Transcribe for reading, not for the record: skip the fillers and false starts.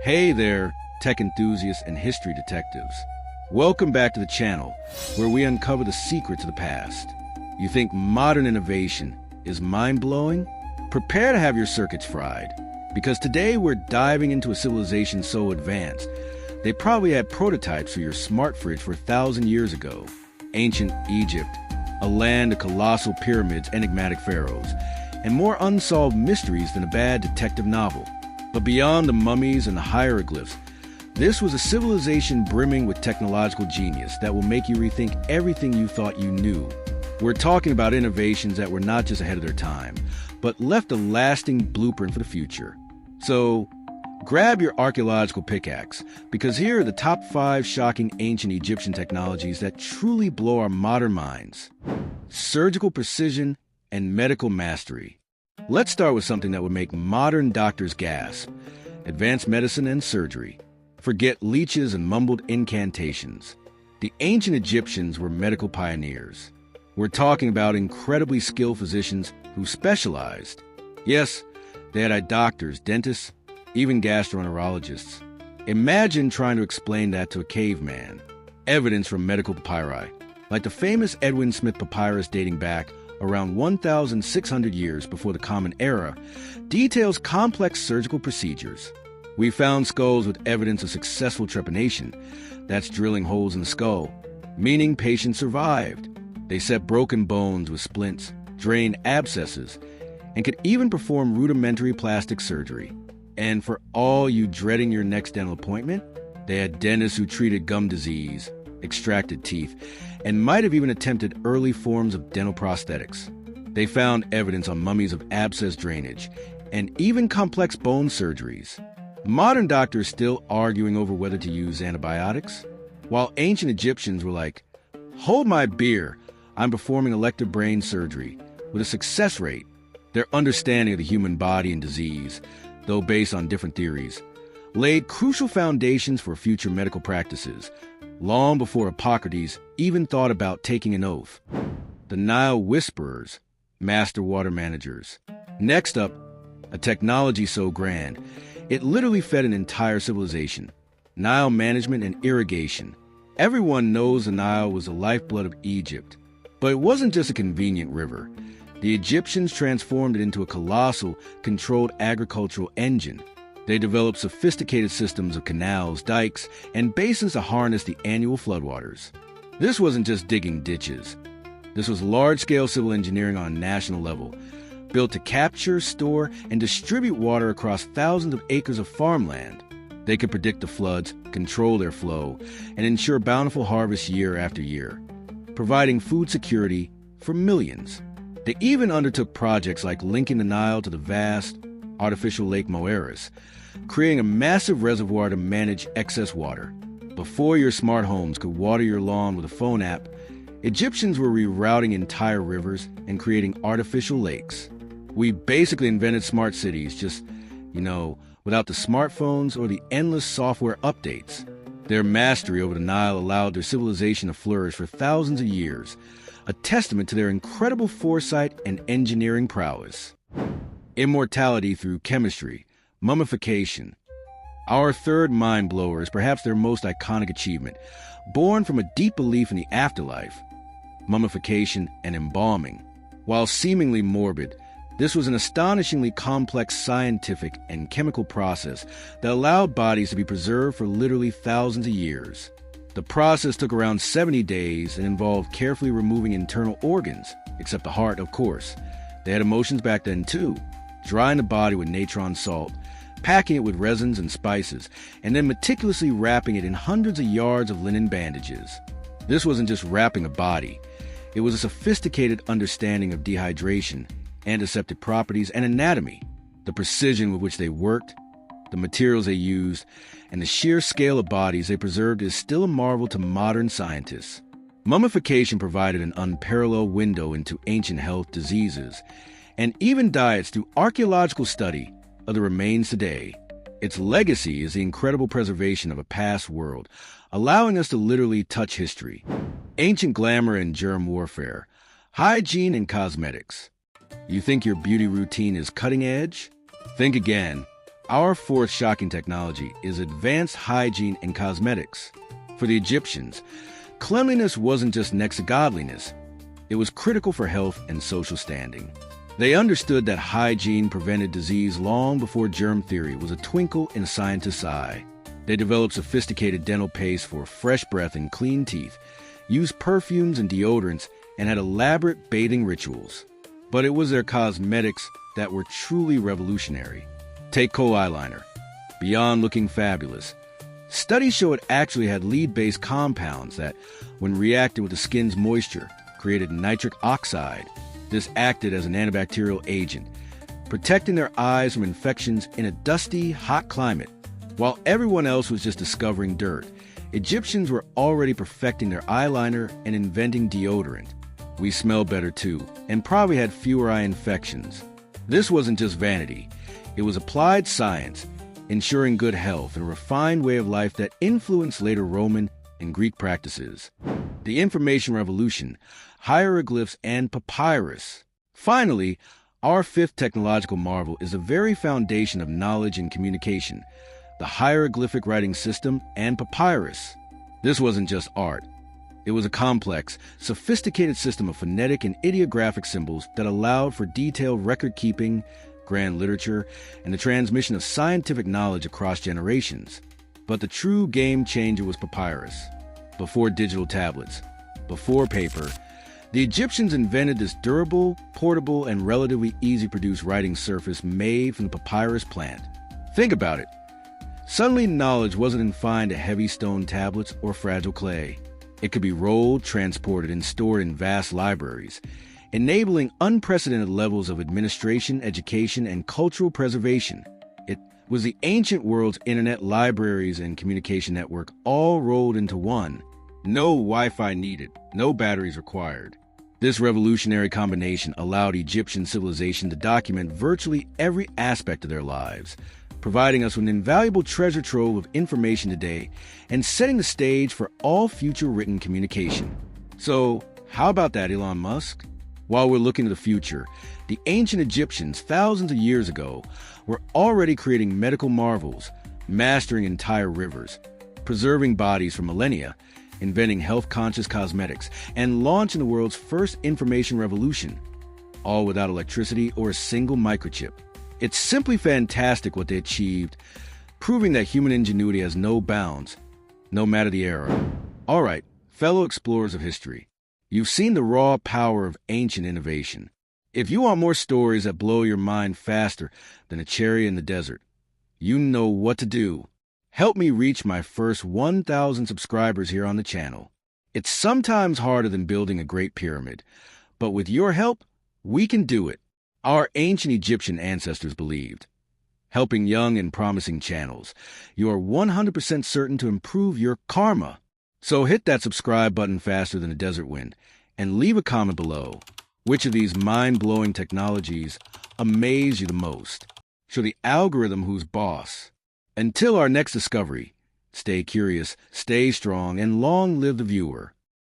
Hey there, tech enthusiasts and history detectives. Welcome back to the channel, where we uncover the secrets of the past. You think modern innovation is mind-blowing? Prepare to have your circuits fried, because today we're diving into a civilization so advanced, they probably had prototypes for your smart fridge for 1,000 years ago. Ancient Egypt, a land of colossal pyramids, enigmatic pharaohs, and more unsolved mysteries than a bad detective novel. But beyond the mummies and the hieroglyphs, this was a civilization brimming with technological genius that will make you rethink everything you thought you knew. We're talking about innovations that were not just ahead of their time, but left a lasting blueprint for the future. So, grab your archaeological pickaxe, because here are the top 5 shocking ancient Egyptian technologies that truly blow our modern minds. Surgical precision and medical mastery. Let's start with something that would make modern doctors gasp: advanced medicine and surgery. Forget leeches and mumbled incantations. The ancient Egyptians were medical pioneers. We're talking about incredibly skilled physicians who specialized. Yes, they had eye doctors, dentists, even gastroenterologists. Imagine trying to explain that to a caveman. Evidence from medical papyri, like the famous Edwin Smith papyrus dating back around 1,600 years before the Common Era, details complex surgical procedures. We found skulls with evidence of successful trepanation. That's drilling holes in the skull, meaning patients survived. They set broken bones with splints, drained abscesses, and could even perform rudimentary plastic surgery. And for all you dreading your next dental appointment, they had dentists who treated gum disease, extracted teeth, and might have even attempted early forms of dental prosthetics. They found evidence on mummies of abscess drainage, and even complex bone surgeries. Modern doctors still arguing over whether to use antibiotics, while ancient Egyptians were like, "Hold my beer, I'm performing elective brain surgery," with a success rate. Their understanding of the human body and disease, though based on different theories, laid crucial foundations for future medical practices, long before Hippocrates even thought about taking an oath. The Nile Whisperers, master water managers. Next up, a technology so grand, it literally fed an entire civilization. Nile Management and Irrigation. Everyone knows the Nile was the lifeblood of Egypt, but it wasn't just a convenient river. The Egyptians transformed it into a colossal, controlled agricultural engine. They developed sophisticated systems of canals, dikes, and basins to harness the annual floodwaters. This wasn't just digging ditches. This was large-scale civil engineering on a national level, built to capture, store, and distribute water across thousands of acres of farmland. They could predict the floods, control their flow, and ensure bountiful harvests year after year, providing food security for millions. They even undertook projects like linking the Nile to the vast, artificial Lake Moeris, creating a massive reservoir to manage excess water. Before your smart homes could water your lawn with a phone app, Egyptians were rerouting entire rivers and creating artificial lakes. We basically invented smart cities, just, without the smartphones or the endless software updates. Their mastery over the Nile allowed their civilization to flourish for thousands of years, a testament to their incredible foresight and engineering prowess. Immortality through chemistry, mummification. Our third mind-blower is perhaps their most iconic achievement, born from a deep belief in the afterlife. Mummification and embalming. While seemingly morbid, this was an astonishingly complex scientific and chemical process that allowed bodies to be preserved for literally thousands of years. The process took around 70 days and involved carefully removing internal organs, except the heart, of course. They had emotions back then, too. Drying the body with natron salt, packing it with resins and spices, and then meticulously wrapping it in hundreds of yards of linen bandages. This wasn't just wrapping a body. It was a sophisticated understanding of dehydration, antiseptic properties, and anatomy. The precision with which they worked, the materials they used, and the sheer scale of bodies they preserved is still a marvel to modern scientists. Mummification provided an unparalleled window into ancient health, diseases, and even diets through archaeological study of the remains today. Its legacy is the incredible preservation of a past world, allowing us to literally touch history. Ancient glamour and germ warfare, hygiene and cosmetics. You think your beauty routine is cutting edge? Think again. Our fourth shocking technology is advanced hygiene and cosmetics. For the Egyptians, cleanliness wasn't just next to godliness. It was critical for health and social standing. They understood that hygiene prevented disease long before germ theory was a twinkle in a scientist's eye. They developed sophisticated dental paste for fresh breath and clean teeth, used perfumes and deodorants, and had elaborate bathing rituals. But it was their cosmetics that were truly revolutionary. Take kohl eyeliner. Beyond looking fabulous, studies show it actually had lead-based compounds that, when reacted with the skin's moisture, created nitric oxide. This acted as an antibacterial agent, protecting their eyes from infections in a dusty, hot climate. While everyone else was just discovering dirt, Egyptians were already perfecting their eyeliner and inventing deodorant. We smell better too, and probably had fewer eye infections. This wasn't just vanity. It was applied science, ensuring good health and a refined way of life that influenced later Roman and Greek practices. The Information Revolution, hieroglyphs, and papyrus. Finally, our fifth technological marvel is the very foundation of knowledge and communication, the hieroglyphic writing system and papyrus. This wasn't just art. It was a complex, sophisticated system of phonetic and ideographic symbols that allowed for detailed record-keeping, grand literature, and the transmission of scientific knowledge across generations. But the true game changer was papyrus. Before digital tablets, before paper, the Egyptians invented this durable, portable, and relatively easy-to-produce writing surface made from the papyrus plant. Think about it. Suddenly, knowledge wasn't confined to heavy stone tablets or fragile clay. It could be rolled, transported, and stored in vast libraries, enabling unprecedented levels of administration, education, and cultural preservation. It was the ancient world's internet, libraries, and communication network all rolled into one. No Wi-Fi needed, no batteries required. This revolutionary combination allowed Egyptian civilization to document virtually every aspect of their lives, providing us with an invaluable treasure trove of information today and setting the stage for all future written communication. So, how about that, Elon Musk? While we're looking to the future, the ancient Egyptians, thousands of years ago, were already creating medical marvels, mastering entire rivers, preserving bodies for millennia, inventing health-conscious cosmetics, and launching the world's first information revolution, all without electricity or a single microchip. It's simply fantastic what they achieved, proving that human ingenuity has no bounds, no matter the era. All right, fellow explorers of history, you've seen the raw power of ancient innovation. If you want more stories that blow your mind faster than a cherry in the desert, you know what to do. Help me reach my first 1,000 subscribers here on the channel. It's sometimes harder than building a great pyramid, but with your help, we can do it. Our ancient Egyptian ancestors believed. Helping young and promising channels, you are 100% certain to improve your karma. So hit that subscribe button faster than a desert wind, and leave a comment below. Which of these mind-blowing technologies amaze you the most? Show the algorithm who's boss. Until our next discovery, stay curious, stay strong, and long live the viewer.